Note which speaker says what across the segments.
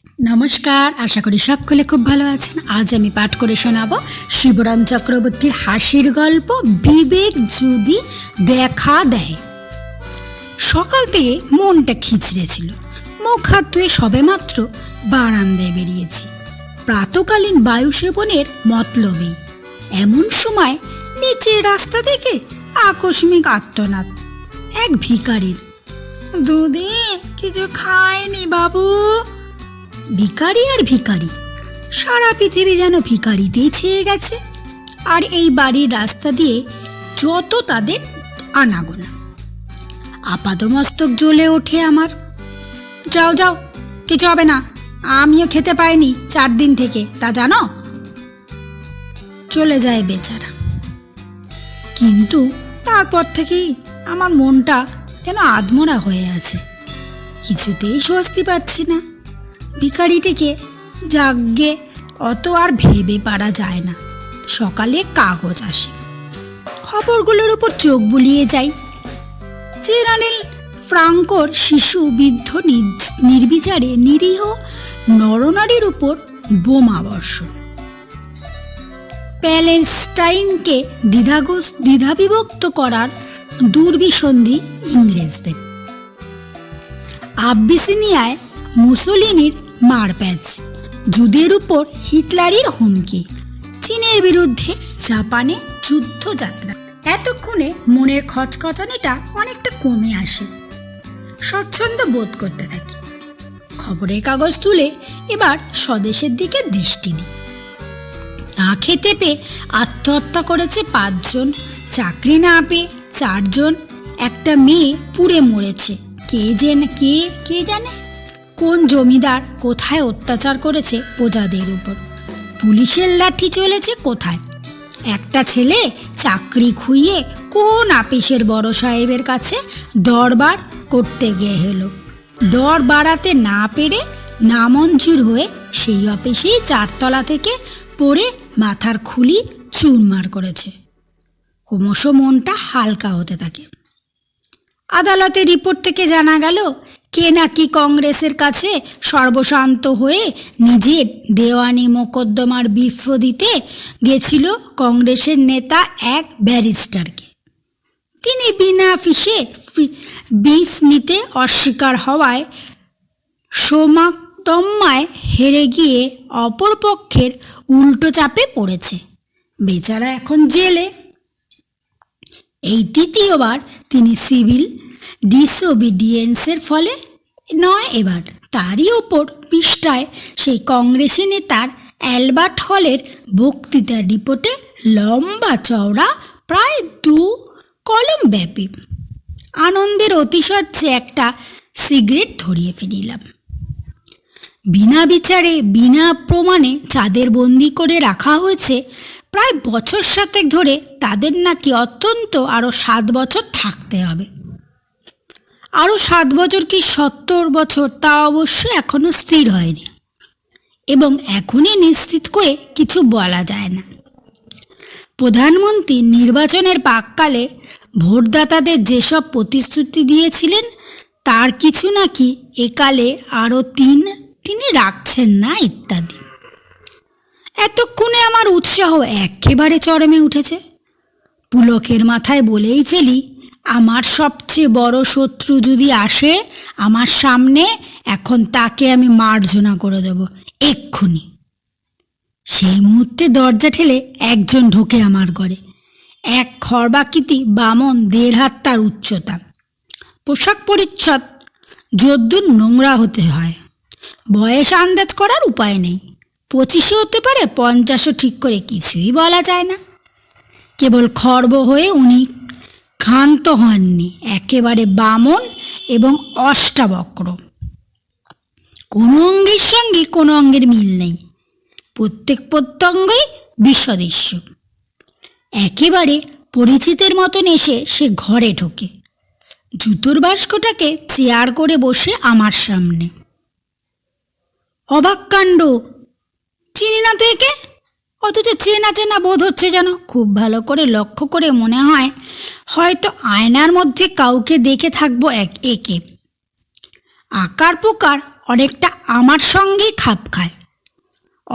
Speaker 1: নমস্কার, আশা করি সকলে খুব ভালো আছেন। আজ আমি পাঠ করে শোনাবো শিবরাম চক্রবর্তীর হাসির গল্প বিবেক যদি দেখা দেয়। সকাল থেকে মনটা খিচড়ে ছিল। মুখ হাত ধুয়ে সবেমাত্র বারান্দায় বেরিয়েছি। প্রাতকালীন বায়ু সেবনের মতলবেই। এমন সময় নিচের রাস্তা থেকে আকস্মিক আর্তনাদ এক ভিখারির। দুদিন কিছু খায়নি বাবু। ভিখারি আর ভিখারি, সারা পৃথিবী যেন ভিখারিতেই ছেয়ে গেছে। আর এই বাড়ির রাস্তা দিয়ে যত তাদের আনাগোনা, আপাদমস্তক জ্বলে ওঠে আমার। যাও যাও, কিছু হবে না, আমিও খেতে পাইনি 4 দিন থেকে, তা জানো। চলে যায় বেচারা। কিন্তু তারপর থেকেই আমার মনটা যেন আধমরা হয়ে আছে, কিছুতেই স্বস্তি পাচ্ছি না। ভিখারিটিকে যাগ্যে অত আর ভেবে পারা যায় না। সকালে কাগজ আসে, খবরগুলোর উপর চোখ বুলিয়ে যাই। জেনারেল ফ্রাঙ্কোর শিশু বৃদ্ধ নির্বিচারে নিরীহ নরনারীর উপর বোমা বর্ষণ, প্যালেস্টাইনকে দ্বিধাবিভক্ত করার দুর্বিসন্ধি ইংরেজদের, আবিসিনিয়ায় মুসোলিনির মারপ্যাচ, যুদ্ধের উপর হিটলারের হুমকি, চীনের বিরুদ্ধে জাপানে যুদ্ধযাত্রা। এতক্ষণে মনের খচখচানিটা অনেকটা কমে আসে। স্বচ্ছন্দ বোধ করতে থাকি। খবরের কাগজ তুলে এবার স্বদেশের দিকে দৃষ্টি দিই। না খেতে পেয়ে আত্মহত্যা করেছে 5 জন, চাকরি না পেয়ে 4 জন, একটা মেয়ে পুড়ে মরেছে। কে জানে কোন জমিদার কোথায় অত্যাচার করেছে প্রজাদের উপর। পুলিশের লাঠি চলেছে কোথায়। একটা ছেলে চাকরি খুইয়ে কোন আপিসের বড় সাহেবের কাছে দরবার করতে গিয়ে হলো। দর বাড়াতে না পেরে নামঞ্জুর হয়ে সেই অফিসেই 4 তলা থেকে পড়ে মাথার খুলি চুরমার করেছে। ক্রমশ মনটা হালকা হতে থাকে। আদালতের রিপোর্ট থেকে জানা গেল কে নাকি কংগ্রেসের কাছে সর্বশান্ত হয়ে নিজের দেওয়ানি মোকদ্দমার বিফ দিতে গেছিল কংগ্রেসের নেতা এক ব্যারিস্টারকে। তিনি বিনা ফিসে বিফ নিতে অস্বীকার হওয়ায় সোমাকদম্মায় হেরে গিয়ে অপর পক্ষের উল্টো চাপে পড়েছে। বেচারা এখন জেলে। এই তৃতীয়বার তিনি সিভিল ডিসোবিডিয়েন্সের ফলে নয়, এবার তারই ওপর পৃষ্ঠায় সেই কংগ্রেসি নেতার অ্যালবার্ট হলের বক্তৃতার রিপোর্টে লম্বা চওড়া প্রায় 2 কলম ব্যাপী। আনন্দের অতিশয্যে একটা সিগারেট ধরিয়ে ফেলিলাম। বিনা বিচারে বিনা প্রমাণে যাদের বন্দি করে রাখা হয়েছে প্রায় বছর 7 ধরে, তাদের নাকি অত্যন্ত আরও 7 বছর থাকতে হবে। আরও 7 বছর কি 70 বছর তা অবশ্য এখনও স্থির হয়নি এবং এখনই নিশ্চিত করে কিছু বলা যায় না। প্রধানমন্ত্রী নির্বাচনের প্রাক্কালে ভোটদাতাদের যেসব প্রতিশ্রুতি দিয়েছিলেন তার কিছু নাকি একালে আরও তিনি রাখছেন না ইত্যাদি। এতক্ষণে আমার উৎসাহ একেবারে চরমে উঠেছে। পুলকের মাথায় বলেই ফেলি, আমার সবচেয়ে বড় শত্রু যদি আসে আমার সামনে, এখন তাকে আমি মার্জনা করে দেব এক্ষুনি। সেই মুহূর্তে দরজা ঠেলে একজন ঢোকে আমার ঘরে। এক খর্বাকৃতি বামন, 1.5 হাত তার উচ্চতা। পোশাক পরিচ্ছদ যদ্দূর নোংরা হতে হয়, বয়স আন্দাজ করার উপায় নেই। 25 হতে পারে, 50 ঠিক করে কিছুই বলা যায় না। কেবল খর্ব হয়ে উনি ক্ষান্ত হননি, একেবারে বামন এবং অষ্টাবক্র। কোনো অঙ্গের সঙ্গে কোনো অঙ্গের মিল নেই, প্রত্যেক প্রত্যঙ্গই বিসদৃশ্য। একেবারে পরিচিতের মতন এসে সে ঘরে ঢোকে, জুতোর বাস্কটাকে চেয়ার করে বসে আমার সামনে। অবাক কাণ্ড, চিনি না তো একে, অথচ চেনা চেনা বোধ হচ্ছে যেন। খুব ভালো করে লক্ষ্য করে মনে হয় হয়তো আয়নার মধ্যে কাউকে দেখে থাকবো একে। আকার প্রকার অনেকটা আমার সঙ্গেই খাপ খায়।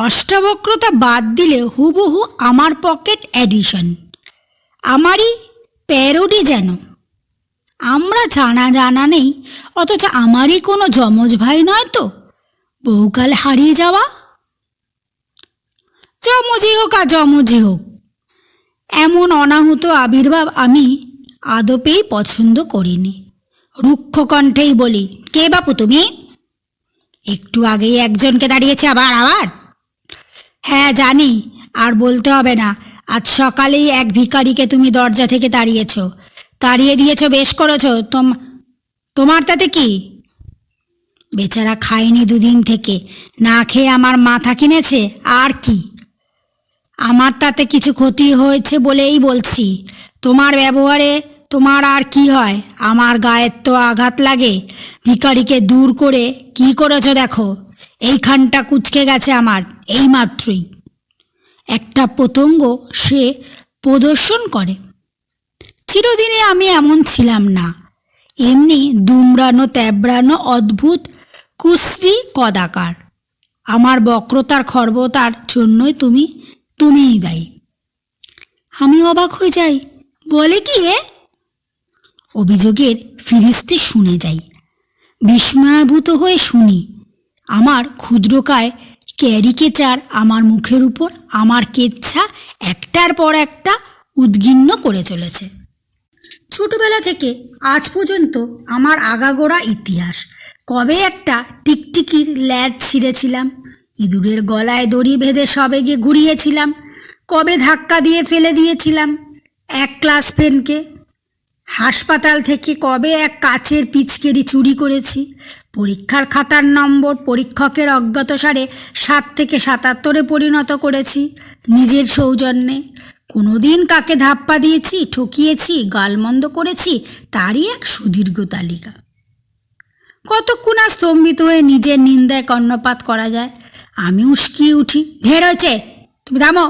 Speaker 1: অষ্টাবক্রতা বাদ দিলে হুবহু আমার পকেট এডিশন, আমারই প্যারোডি যেন। আমরা জানা নেই, অথচ আমারই কোনো যমজ ভাই নয় তো, বহুকাল হারিয়ে যাওয়া। যমজই হোক আর যমজই হোক, এমন অনাহুত আবির্ভাব আমি আদপেই পছন্দ করিনি। রুক্ষ কণ্ঠেই বলি, কে বাপু তুমি? একটু আগেই একজনকে দাঁড়িয়েছে আবার। হ্যাঁ জানি, আর বলতে হবে না। আজ সকালেই এক ভিখারিকে তুমি দরজা থেকে তাড়িয়ে দিয়েছ, বেশ করেছ। তোমার তাতে কি? বেচারা খায়নি দুদিন থেকে, না খেয়ে আমার মাথা কিনেছে, আর কি? আমার তাতে কিছু ক্ষতি হয়েছে বলেই বলছি। তোমার ব্যবহারে তোমার আর কি হয়? আমার গায়ের তো আঘাত লাগে। ভিখারিকে দূর করে কি করেছ দেখো, এইখানটা কুঁচকে গেছে আমার এইমাত্রই। একটা পতঙ্গ সে প্রদর্শন করে। চিরদিনে আমি এমন ছিলাম না, এমনি দুমড়ানো তেবড়ানো অদ্ভুত কুশ্রী কদাকার। আমার বক্রতার খর্বতার জন্যই তুমিই দায়ী। আমি অবাক হয়ে যাই, বলে কি এ? অভিযোগের ফিরিস্তি শুনে যাই, বিস্ময়াভূত হয়ে শুনি। আমার ক্ষুদ্রকায় ক্যারিকেচার আমার মুখের উপর আমার কেচ্ছা একটার পর একটা উদ্গিন্ন করে চলেছে। ছোটবেলা থেকে আজ পর্যন্ত আমার আগাগোড়া ইতিহাস। কবে একটা টিকটিকির ল্যাজ ছিঁড়েছিলাম, ইঁদুরের গলায় দড়ি বেঁধে সবেগে ঘুরিয়েছিলাম, কবে ধাক্কা দিয়ে ফেলে দিয়েছিলাম এক ক্লাস ফ্রেন্ডকে, হাসপাতাল থেকে কবে এক কাচের পিচকেরি চুরি করেছি, পরীক্ষার খাতার নম্বর পরীক্ষকের অজ্ঞাতসারে 7 থেকে 77-এ পরিণত করেছি নিজের সৌজন্যে। কোনো দিন কাকে ধাপ্পা দিয়েছি, ঠকিয়েছি, গালমন্দ করেছি, তারই এক সুদীর্ঘ তালিকা। কতক্ষণ আর স্তম্ভিত হয়ে নিজের নিন্দায় কর্ণপাত করা যায়? আমি উস্কিয়ে উঠি, ঢের হয়েছে, তুমি থামো।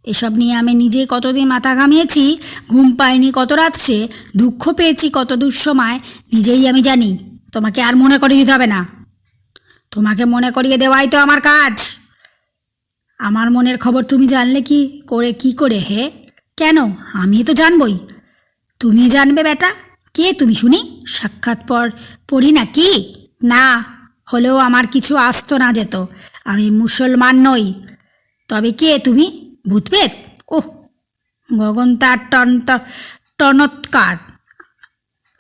Speaker 1: এসব নিয়ে আমি নিজে কতদিন মাথা ঘামিয়েছি, ঘুম পাইনি কত রাত্রে, দুঃখ পেয়েছি কত দুঃসময়, নিজেই আমি জানি। তোমাকে আর মনে করিয়ে দিতে হবে না। তোমাকে মনে করিয়ে দেওয়াই তো আমার কাজ। আমার মনের খবর তুমি জানলে কি করে হে? কেন? আমি তো জানবই। তুমি জানবে বেটা? কে তুমি শুনি? সাক্ষাৎ পড়ি না কি? না হলেও আমার কিছু আসতো না যেত। আমি মুসলমান নই। তবে কে তুমি? ভূতপ্রেত? ওহ, গগন তার টনৎকার।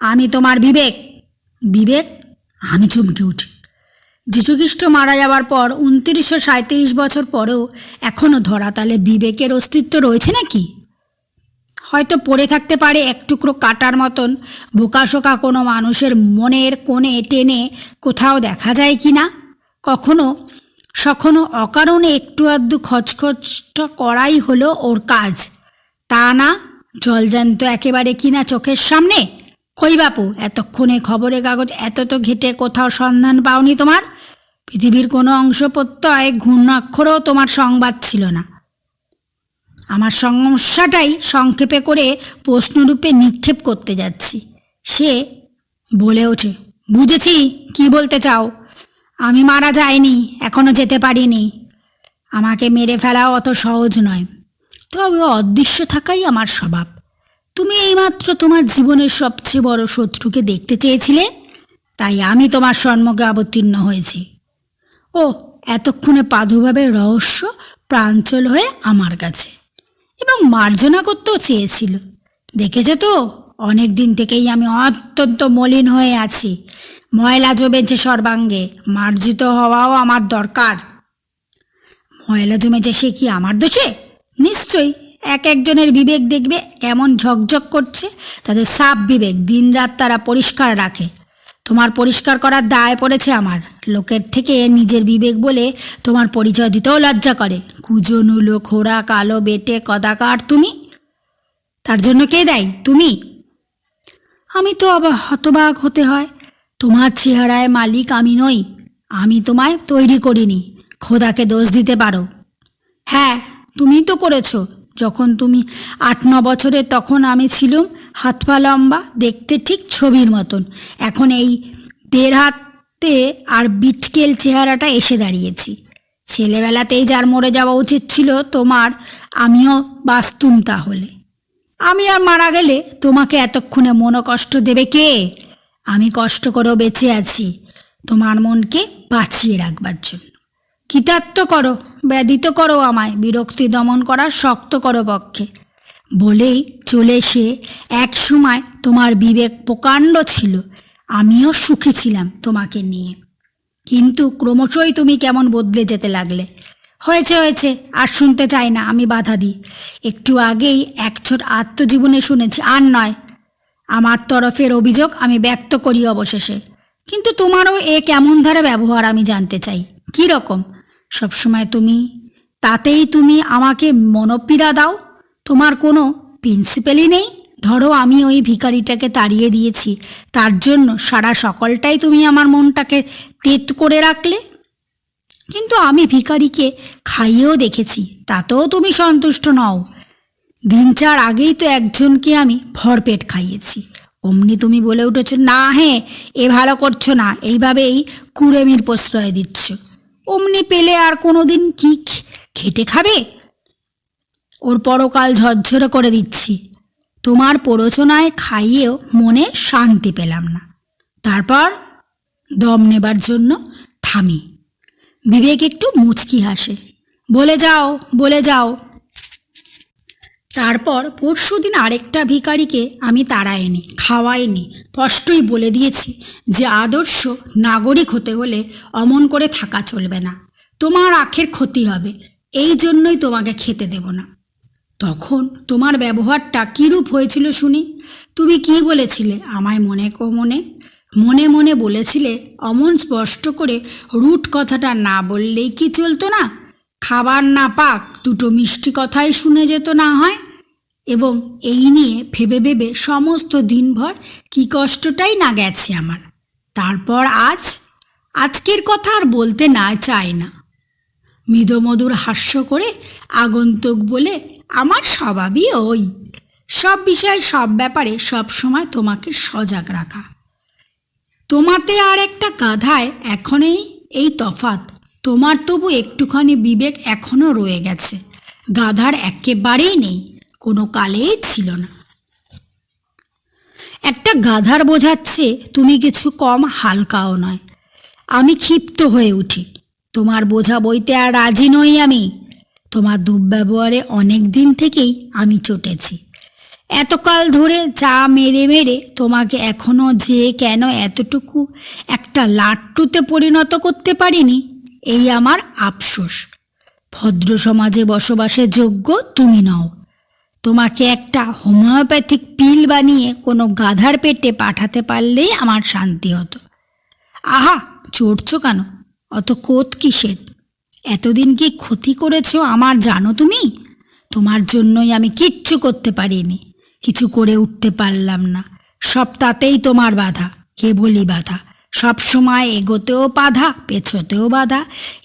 Speaker 1: আমি তোমার বিবেক। বিবেক? আমি চমকে উঠি। যীশুখ্রিস্ট মারা যাওয়ার পর 2937 বছর পরেও এখনও ধরাতালে বিবেকের অস্তিত্ব রয়েছে নাকি? হয়তো পড়ে থাকতে পারে এক টুকরো কাটার মতন, বোকাশোকা কোনো মানুষের মনের কোণে টেনে কোথাও দেখা যায় কি না। কখনো অকারণে একটু আধটু খচখচটা করাই হলো ওর কাজ, তা না জলজান্ত একেবারে কিনা চোখের সামনে। কই বাপু, এতক্ষণে খবরের কাগজ এত তো ঘেটে কোথাও সন্ধান পাওনি তোমার? পৃথিবীর কোনো অংশ প্রত্যয় ঘূর্ণাক্ষরও তোমার সংবাদ ছিল না। আমার সমস্যাটাই সংক্ষেপে করে প্রশ্নরূপে নিক্ষেপ করতে যাচ্ছি। সে বলে ওঠে, বুঝেছি কি বলতে চাও। আমি মারা যাইনি, এখনও যেতে পারিনি। আমাকে মেরে ফেলাও অত সহজ নয়, তবে অদৃশ্য থাকাই আমার স্বভাব। তুমি এইমাত্র তোমার জীবনের সবচেয়ে বড় শত্রুকে দেখতে চেয়েছিলে, তাই আমি তোমার সম্মুখে অবতীর্ণ হয়েছি। ও এতক্ষণে প্রাদুর্ভাবের রহস্য প্রাঞ্চল হয়ে আমার কাছে, এবং মার্জনা করতেও চেয়েছিল। দেখেছ তো, অনেক দিন থেকেই আমি অত্যন্ত মলিন হয়ে আছি, ময়লা জমেছে সর্বাঙ্গে, মার্জিত হওয়াও আমার দরকার। ময়লা জমেছে সে কি আমার দোষে? নিশ্চয়ই। একজনের বিবেক দেখবে কেমন ঝকঝক করছে, তাদের সাফ বিবেক, দিনরাত তারা পরিষ্কার রাখে। তোমার পরিষ্কার করার দায় পড়েছে আমার। লোকের থেকে নিজের বিবেক বলে তোমার পরিচয় দিতেও লজ্জা করে। কুজো নুলো খোড়া কালো বেটে কদাকার তুমি। তার জন্য কে দায়ী? তুমি। আমি তো হতবাক হতে হয়। তোমার চেহারায় মালিক আমি নই। আমি তোমায় তৈরি করিনি। খোদাকে দোষ দিতে পারো। হ্যাঁ, তুমিই তো করেছো। যখন তুমি 8-9 বছরের তখন আমি ছিলাম হাত পা লম্বা, দেখতে ঠিক ছবির মতন। এখন এই 1.5 হাত তে আর বিটকেল চেহারাটা এসে দাঁড়িয়েছি। ছেলেবেলাতেই যার মরে যাওয়া উচিত ছিল তোমার, আমিও বাস্তুম তাহলে। আমি আর মারা গেলে তোমাকে এতক্ষণে মনোকষ্ট দেবে কে? আমি কষ্ট করেও বেঁচে আছি তোমার মনকে বাঁচিয়ে রাখবার জন্য। কৃতার্থ করো, ব্যথিত করো আমায়, বিরক্তি দমন করার শক্ত করো পক্ষে। বলেই চলে সে এক সময় তোমার বিবেক প্রকাণ্ড ছিল, আমিও সুখী ছিলাম তোমাকে নিয়ে। কিন্তু ক্রমশই তুমি কেমন বদলে যেতে লাগলে। হয়েছে হয়েছে, আর শুনতে চাই না, আমি বাধা দিই। একটু আগেই একছোট আত্মজীবনে শুনেছি, আর নয়। আমার তরফের অভিযোগ আমি ব্যক্ত করি অবশেষে। কিন্তু তোমারও এ কেমন ধারে ব্যবহার আমি জানতে চাই। কী রকম? সবসময় তুমি, তাতেই তুমি আমাকে মনোপীড়া দাও। তোমার কোনো প্রিন্সিপালই নেই। ধরো আমি ওই ভিখারিটাকে তাড়িয়ে দিয়েছি, তার জন্য সারা সকালটাই তুমি আমার মনটাকে তেত করে রাখলে। কিন্তু আমি ভিখারিকে খাইয়েও দেখেছি, তাতেও তুমি সন্তুষ্ট নও। দিন চার আগেই তো একজনকে আমি ভরপেট খাইয়েছি, অমনি তুমি বলে উঠেছ, না হ্যাঁ এ ভালো করছো না, এইভাবেই কুড়েমির প্রশ্রয় দিচ্ছ। অমনি পেলে আর কোনো দিন কি খেটে খাবে? ওর পরকাল ঝরঝরে করে দিচ্ছি। তোমার প্ররোচনায় খাইয়েও মনে শান্তি পেলাম না। তারপর দম নেবার জন্য থামি। বিবেক একটু মুচকি হাসে। বলে যাও, বলে যাও। তারপর পরশুদিন আরেকটা ভিখারিকে আমি তাড়াইনি, খাওয়াইনি। স্পষ্টই বলে দিয়েছি যে আদর্শ নাগরিক হতে হলে অমন করে থাকা চলবে না, তোমার আখের ক্ষতি হবে, এই জন্যই তোমাকে খেতে দেব না। তখন তোমার ব্যবহারটা কীরূপ হয়েছিল শুনি? তুমি কি বলেছিলে আমায়? মনে মনে বলেছিলে, অমন স্পষ্ট করে রুট কথাটা না বললেই কি চলতো না? খাবার না পাক, দুটো মিষ্টি কথাই শুনে যেত না হয়। এবং এই নিয়ে ভেবে ভেবে সমস্ত দিনভর কি কষ্টটাই না গেছে আমার। তারপর আজকের কথা আর বলতে না চাই না। মৃদুমধুর হাস্য করে আগন্তুক বলে, আমার স্বভাবই ওই, সব বিষয়ে সব ব্যাপারে সব সময় তোমাকে সজাগ রাখা। তোমাতে আর একটা গাধায় এখনই এই তফাৎ, তোমার তবু একটুখানি বিবেক এখনও রয়ে গেছে, গাধার একেবারেই নেই, কোনো কালেই ছিল না। একটা গাধার বোঝাচ্ছে তুমি কিছু কম হালকাও নয়। আমি ক্ষিপ্ত হয়ে উঠি। তোমার বোঝা বইতে আর রাজি নই আমি। তোমার দুর্ব্যবহারে অনেক দিন থেকেই আমি চটেছি। এতকাল ধরে যা মেরে মেরে তোমাকে এখনও যে কেন এতটুকু একটা লাট্টুতে পরিণত করতে পারিনি, এই আমার আফসোস। ভদ্র সমাজে বসবাসের যোগ্য তুমি নও। তোমাকে একটা হোমিওপ্যাথিক পিল বানিয়ে কোনো গাধার পেটে পাঠাতে পারলেই আমার শান্তি হতো। আহা, চড়ছ কেন? অত কোত কিসের? এতদিন কি ক্ষতি করেছ আমার জানো তুমি? তোমার জন্যই আমি কিচ্ছু করতে পারিনি, কিছু করে উঠতে পারলাম না। সব তাতেই তোমার বাধা, কেবলই বাধা। সব সময় এগোতেও বাধা, পেছোতেও বাধা।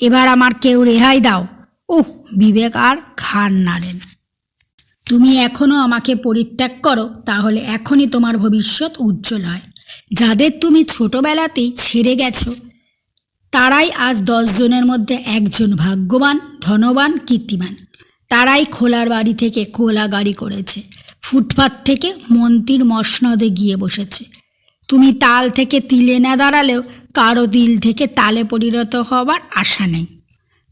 Speaker 1: এবার আমার কেউ রেহাই দাও। উহ, বিবেক আর ঘাড় নাড়েন। তুমি এখনও আমাকে পরিত্যাগ করো, তাহলে এখনই তোমার ভবিষ্যৎ উজ্জ্বল হয়। যাদের তুমি ছোটবেলাতেই ছেড়ে গেছো, তারাই আজ 10 জনের মধ্যে একজন ভাগ্যবান, ধনবান, কীর্তিমান। তারাই খোলার বাড়ি থেকে খোলা গাড়ি করেছে, ফুটপাত থেকে মন্ত্রীর মসনদে গিয়ে বসেছে। তুমি তাল থেকে তিলে না দাঁড়ালেও কারো দিল থেকে তালে পরিণত হবার আশা নেই।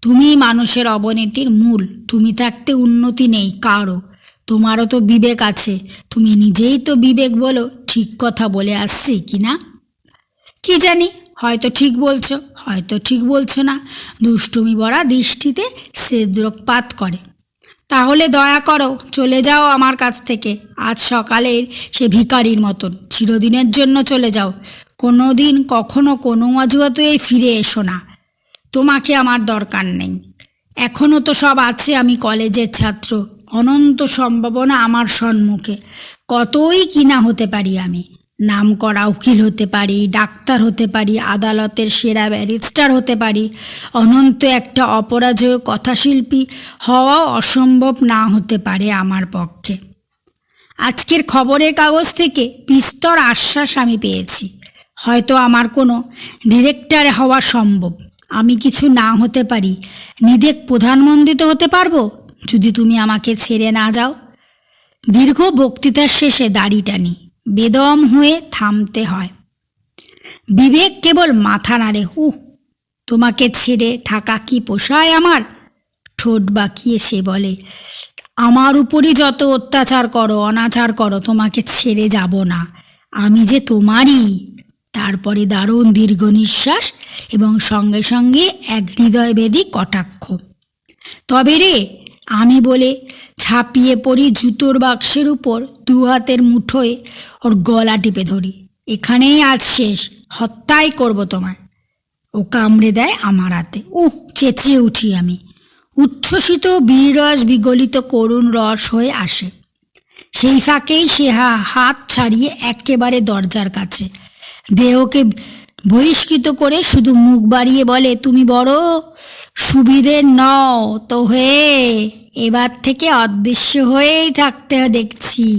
Speaker 1: তুমি মানুষের অবনতির মূল, তুমি থাকতে উন্নতি নেই কারো। তোমারও তো বিবেক আছে, তুমি নিজেই তো বিবেক বলো। ঠিক কথা বলে আসছি কি না? কি জানি, হয়তো ঠিক বলছো, হয়তো ঠিক বলছো না। দুষ্টুমি ভরা দৃষ্টিতে সে দ্রোকপাত করে। তাহলে দয়া করো, চলে যাও আমার কাছ থেকে। আজ সকালের সে ভিখারির মতন চিরদিনের জন্য চলে যাও। কোনো দিন কখনো কোনো অজুহাতে ফিরে এসো না। তোমাকে আমার দরকার নেই। এখনও তো সব আছে, আমি কলেজের ছাত্র, অনন্ত সম্ভাবনা আমার সম্মুখে। কতই কিনা হতে পারি আমি। নামকরা উকিল হতে পারি, ডাক্তার হতে পারি, আদালতের সেরা ব্যারিস্টার হতে পারি। অনন্ত একটা অপরাজেয় কথাশিল্পী হওয়াও অসম্ভব না হতে পারে আমার পক্ষে। আজকের খবরের কাগজ থেকে বিস্তর আশ্বাস আমি পেয়েছি। হয়তো আমার কোনো ডিরেক্টর হওয়া সম্ভব, আমি কিছু না হতে পারি, নিদেক প্রধানমন্ত্রী তো হতে পারবো যদি তুমি আমাকে ছেড়ে না যাও। দীর্ঘ বক্তৃতার শেষে দাড়ি টানি, বেদম হয়ে থামতে হয়। বিবেক কেবল মাথা নাড়ে। তোমাকে ছেড়ে থাকা কি পোষায় আমার? ঠোঁট বাঁকিয়ে সে বলে, আমার উপরই যত অত্যাচার করো, অনাচার করো, তোমাকে ছেড়ে যাব না, আমি যে তোমারই। তারপরে দারুণ দীর্ঘ নিঃশ্বাস এবং সঙ্গে সঙ্গে এক হৃদয়ভেদী কটাক্ষ। তবে রে, আমি বলে ঝাঁপিয়ে পড়ি জুতোর বাক্সের উপর, দু হাতের মুঠোয় ওর গলা টিপে ধরি। এখানেই আজ শেষ, হত্যাই করব তোমায়। ও কামড়ে দেয় আমার হাতে। চেঁচিয়ে উঠি আমি। উচ্ছ্বসিত বীররস বিগলিত করুণ রস হয়ে আসে। সেই ফাঁকেই সে হাত ছাড়িয়ে একেবারে দরজার কাছে, দেহকে বহিষ্কৃত করে শুধু মুখ বাড়িয়ে বলে, তুমি বড় সুবিধের নও তো হয়ে এবার থেকে অদৃশ্য হয়েই থাকতে দেখছি।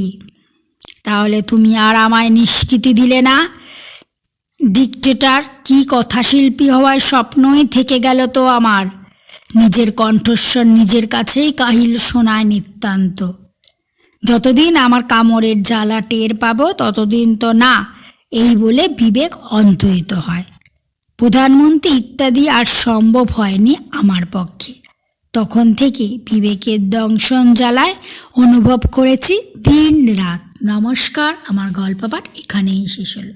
Speaker 1: তাহলে তুমি আর আমায় নিষ্কৃতি দিলে না? ডিকটেটর কি কথাশিল্পী হওয়ার স্বপ্নই থেকে গেল তো আমার। নিজের কণ্ঠস্বর নিজের কাছেই কাহিল শোনায় নিতান্ত। যতদিন আমার কামড়ের জ্বালা টের পাবো ততদিন তো না, এই বলে বিবেক অন্তহিত হয়। প্রধানমন্ত্রী ইত্যাদি আর সম্ভব হয়নি আমার পক্ষে। তখন থেকে বিবেকের দংশন জ্বালায় অনুভব করেছি দিন রাত। নমস্কার, আমার গল্প পাঠ এখানেই শেষ হলো।